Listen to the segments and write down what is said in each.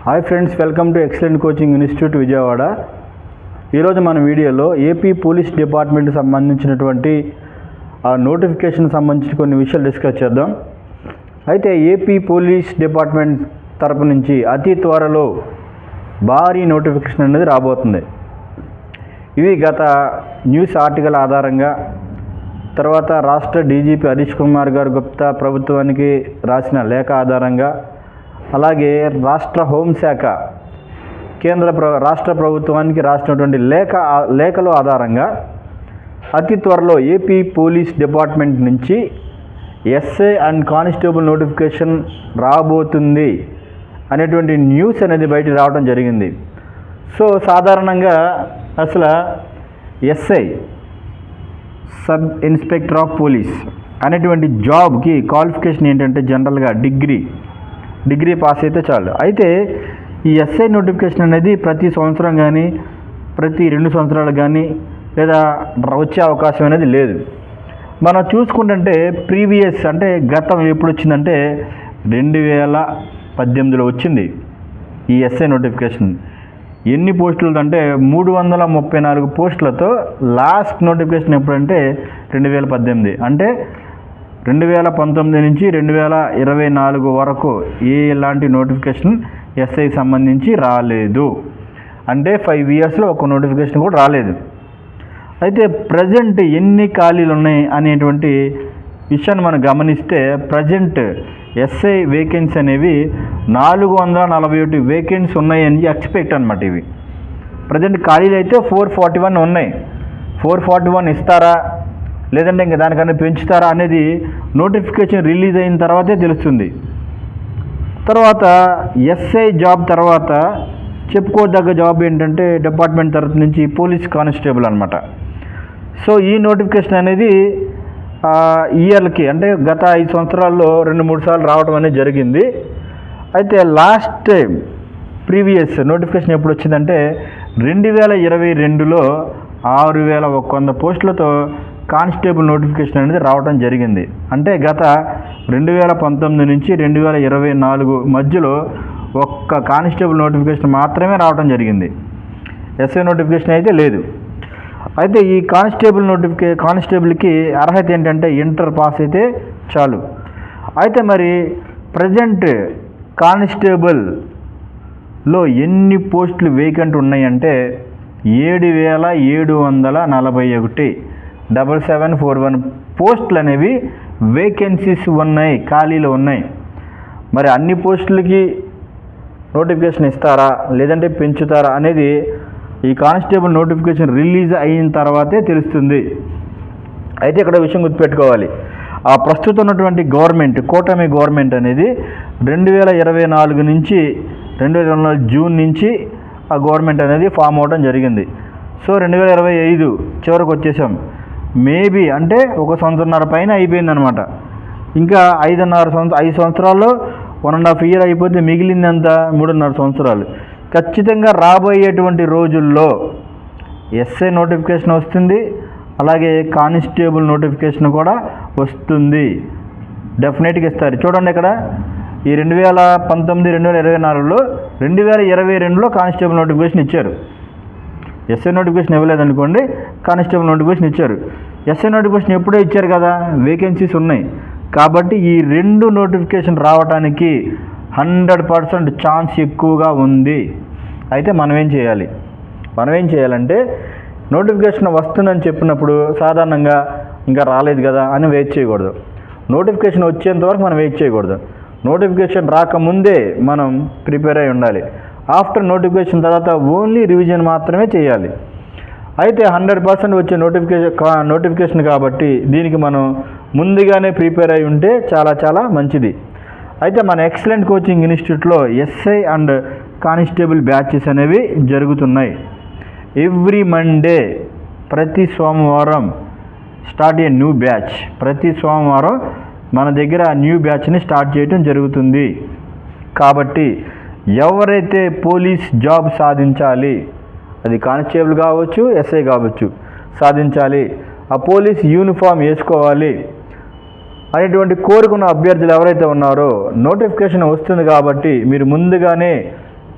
Hi friends, welcome to excellent coaching institute Vijayawada. ఈరోజు మన వీడియోలో ఏపీ పోలీస్ డిపార్ట్మెంట్కి సంబంధించినటువంటి నోటిఫికేషన్ సంబంధించిన కొన్ని విషయాలు డిస్కస్ చేద్దాం. అయితే ఏపీ పోలీస్ డిపార్ట్మెంట్ తరపు నుంచి అతి త్వరలో భారీ నోటిఫికేషన్ అనేది రాబోతుంది. ఇవి గత న్యూస్ ఆర్టికల్ ఆధారంగా, తర్వాత రాష్ట్ర డీజీపీ హరీష్ కుమార్ గారు గుప్తా ప్రభుత్వానికి రాసిన లేఖ ఆధారంగా, అలాగే రాష్ట్ర హోంశాఖ రాష్ట్ర ప్రభుత్వానికి రాసినటువంటి లేఖల ఆధారంగా అతి త్వరలో ఏపీ పోలీస్ డిపార్ట్మెంట్ నుంచి ఎస్ఐ అండ్ కానిస్టేబుల్ నోటిఫికేషన్ రాబోతుంది అనేటువంటి న్యూస్ అనేది బయట రావడం జరిగింది. సో సాధారణంగా అసలు SI sub inspector of police అనేటువంటి జాబ్కి క్వాలిఫికేషన్ ఏంటంటే జనరల్గా డిగ్రీ పాస్ అయితే చాలు. అయితే ఈ ఎస్ఐ నోటిఫికేషన్ అనేది ప్రతి సంవత్సరం కానీ ప్రతి 2 సంవత్సరాలు కానీ లేదా వచ్చే అవకాశం అనేది లేదు. మనం చూసుకుంటుంటే ప్రీవియస్ అంటే గతం ఎప్పుడు వచ్చిందంటే 2018లో వచ్చింది ఈ ఎస్ఐ నోటిఫికేషన్. ఎన్ని పోస్టులు అంటే 334 పోస్టులతో లాస్ట్ నోటిఫికేషన్ ఎప్పుడంటే 2018. అంటే 2019 నుంచి 2024 వరకు ఎలాంటి నోటిఫికేషన్ ఎస్ఐ సంబంధించి రాలేదు. అంటే 5 ఇయర్స్లో ఒక నోటిఫికేషన్ కూడా రాలేదు. అయితే ప్రజెంట్ ఎన్ని ఖాళీలు ఉన్నాయి అనేటువంటి విషయాన్ని మనం గమనిస్తే ప్రజెంట్ ఎస్ఐ వేకెన్సీ అనేవి 441 వేకెన్సీ ఉన్నాయని ఎక్స్పెక్ట్ అనమాట. ఇవి ప్రజెంట్ ఖాళీలు అయితే 441 ఉన్నాయి. 441 ఇస్తారా లేదంటే ఇంకా దానికన్నా పెంచుతారా అనేది నోటిఫికేషన్ రిలీజ్ అయిన తర్వాతే తెలుస్తుంది. తర్వాత ఎస్ఐ జాబ్ తర్వాత చెప్పుకోదగ్గ జాబ్ ఏంటంటే డిపార్ట్మెంట్ తరఫు నుంచి పోలీస్ కానిస్టేబుల్ అనమాట. సో ఈ నోటిఫికేషన్ అనేది ఇయర్కి అంటే గత 5 సంవత్సరాల్లో 2-3 సార్లు రావడం అనేది జరిగింది. అయితే లాస్ట్ టైం ప్రీవియస్ నోటిఫికేషన్ ఎప్పుడు వచ్చిందంటే 2022లో 6100 పోస్టులతో కానిస్టేబుల్ నోటిఫికేషన్ అనేది రావడం జరిగింది. అంటే గత 2019 నుంచి 2024 మధ్యలో ఒక్క కానిస్టేబుల్ నోటిఫికేషన్ మాత్రమే రావడం జరిగింది. ఎస్ఐ నోటిఫికేషన్ అయితే లేదు. అయితే ఈ కానిస్టేబుల్కి అర్హత ఏంటంటే ఇంటర్ పాస్ అయితే చాలు. అయితే మరి ప్రజెంట్ కానిస్టేబుల్లో ఎన్ని పోస్టులు వేకెంట్ ఉన్నాయంటే 7741 7741 పోస్టులు అనేవి వేకెన్సీస్ ఉన్నాయి, ఖాళీలు ఉన్నాయి. మరి అన్ని పోస్టులకి నోటిఫికేషన్ ఇస్తారా లేదంటే పెంచుతారా అనేది ఈ కానిస్టేబుల్ నోటిఫికేషన్ రిలీజ్ అయిన తర్వాతే తెలుస్తుంది. అయితే ఇక్కడ విషయం గుర్తుపెట్టుకోవాలి, ఆ ప్రస్తుతం ఉన్నటువంటి గవర్నమెంట్ కూటమి గవర్నమెంట్ అనేది 2024 నుంచి 2024 జూన్ నుంచి ఆ గవర్నమెంట్ అనేది ఫామ్ అవడం జరిగింది. సో 2025 చివరికి వచ్చేసాం. మేబీ అంటే 1 సంవత్సరంన్నర పైన అయిపోయిందనమాట. ఇంకా 5 సంవత్సరాల్లో 1.5 ఇయర్ అయిపోతే మిగిలిందంతా 3.5 సంవత్సరాలు. ఖచ్చితంగా రాబోయేటువంటి రోజుల్లో ఎస్ఐ నోటిఫికేషన్ వస్తుంది, అలాగే కానిస్టేబుల్ నోటిఫికేషన్ కూడా వస్తుంది. డెఫినెట్గా ఇస్తారు. చూడండి ఇక్కడ ఈ 2019, 2024లో 2022లో కానిస్టేబుల్ నోటిఫికేషన్ ఇచ్చారు. ఎస్ఐ నోటిఫికేషన్ ఇవ్వలేదనుకోండి, కానిస్టేబుల్ నోటిఫికేషన్ ఇచ్చారు. ఎస్ఐ నోటిఫికేషన్ ఎప్పుడో ఇచ్చారు కదా, వేకెన్సీస్ ఉన్నాయి కాబట్టి ఈ 2 నోటిఫికేషన్ రావడానికి 100% ఛాన్స్ ఎక్కువగా ఉంది. అయితే మనం ఏం చేయాలంటే నోటిఫికేషన్ వస్తుందని చెప్పినప్పుడు సాధారణంగా ఇంకా రాలేదు కదా అని వెయిట్ చేయకూడదు. నోటిఫికేషన్ వచ్చేంత వరకు మనం వెయిట్ చేయకూడదు. నోటిఫికేషన్ రాకముందే మనం ప్రిపేర్ అయి ఉండాలి. ఆఫ్టర్ నోటిఫికేషన్ తర్వాత ఓన్లీ రివిజన్ మాత్రమే చేయాలి. అయితే 100% వచ్చే నోటిఫికేషన్ కాబట్టి దీనికి మనం ముందుగానే ప్రిపేర్ అయి ఉంటే చాలా చాలా మంచిది. అయితే మన ఎక్సలెంట్ కోచింగ్ ఇన్స్టిట్యూట్లో ఎస్ఐ అండ్ కానిస్టేబుల్ బ్యాచెస్ అనేవి జరుగుతున్నాయి. ఎవ్రీ మండే ప్రతి సోమవారం స్టార్ట్ ఏ న్యూ బ్యాచ్. ప్రతి సోమవారం మన దగ్గర న్యూ బ్యాచ్ని స్టార్ట్ చేయడం జరుగుతుంది. కాబట్టి ఎవరైతే పోలీస్ జాబ్ సాధించాలి, అది కానిస్టేబుల్ కావచ్చు, ఎస్ఐ కావచ్చు, సాధించాలి, ఆ పోలీస్ యూనిఫామ్ వేసుకోవాలి అనేటువంటి కోరుకున్న అభ్యర్థులు ఎవరైతే ఉన్నారో నోటిఫికేషన్ వస్తుంది కాబట్టి మీరు ముందుగానే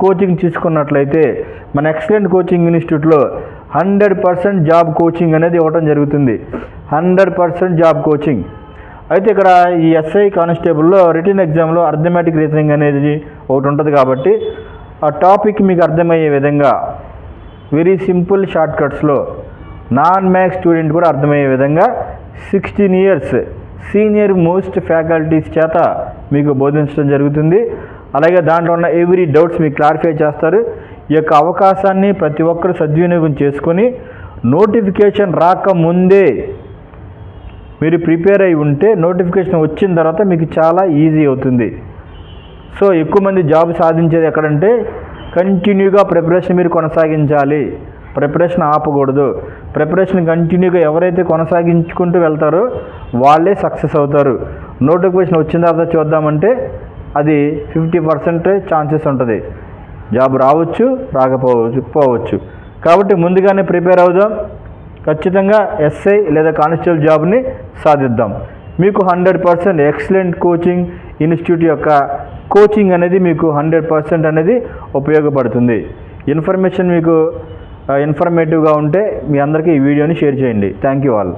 కోచింగ్ తీసుకున్నట్లయితే మన ఎక్సలెంట్ కోచింగ్ ఇన్స్టిట్యూట్లో 100% జాబ్ కోచింగ్ అనేది ఇవ్వడం జరుగుతుంది. 100% జాబ్ కోచింగ్. అయితే ఇక్కడ ఈ ఎస్ఐ కానిస్టేబుల్లో రిటన్ ఎగ్జామ్లో అర్థమెటిక్ రీజనింగ్ అనేది ఒకటి ఉంటుంది కాబట్టి ఆ టాపిక్ మీకు అర్థమయ్యే విధంగా వెరీ సింపుల్ షార్ట్ కట్స్లో నాన్ మ్యాథ్స్ స్టూడెంట్ కూడా అర్థమయ్యే విధంగా 16 ఇయర్స్ సీనియర్ మోస్ట్ ఫ్యాకల్టీస్ చేత మీకు బోధించడం జరుగుతుంది. అలాగే దాంట్లో ఉన్న ఎవ్రీ డౌట్స్ మీకు క్లారిఫై చేస్తారు. ఈ యొక్క అవకాశాన్ని ప్రతి ఒక్కరు సద్వినియోగం చేసుకొని నోటిఫికేషన్ రాకముందే మీరు ప్రిపేర్ అయి ఉంటే నోటిఫికేషన్ వచ్చిన తర్వాత మీకు చాలా ఈజీ అవుతుంది. సో ఎక్కువ మంది జాబ్ సాధించేది ఎక్కడంటే కంటిన్యూగా ప్రిపరేషన్ మీరు కొనసాగించాలి. ప్రిపరేషన్ ఆపకూడదు. ప్రిపరేషన్ కంటిన్యూగా ఎవరైతే కొనసాగించుకుంటూ వెళ్తారో వాళ్ళే సక్సెస్ అవుతారు. నోటిఫికేషన్ వచ్చిన తర్వాత చూద్దామంటే అది 50% ఛాన్సెస్ ఉంటుంది. జాబ్ రావచ్చు, రాకపోవచ్చు. కాబట్టి ముందుగానే ప్రిపేర్ అవుదాం. ఖచ్చితంగా ఎస్ఐ లేదా కానిస్టేబుల్ జాబ్ని సాధిద్దాం. మీకు 100% ఎక్సలెంట్ కోచింగ్ ఇన్స్టిట్యూట్ యొక్క కోచింగ్ అనేది మీకు 100% అనేది ఉపయోగపడుతుంది. ఇన్ఫర్మేషన్ మీకు ఇన్ఫర్మేటివ్గా ఉంటే మీ అందరికీ ఈ వీడియోని షేర్ చేయండి. Thank you all.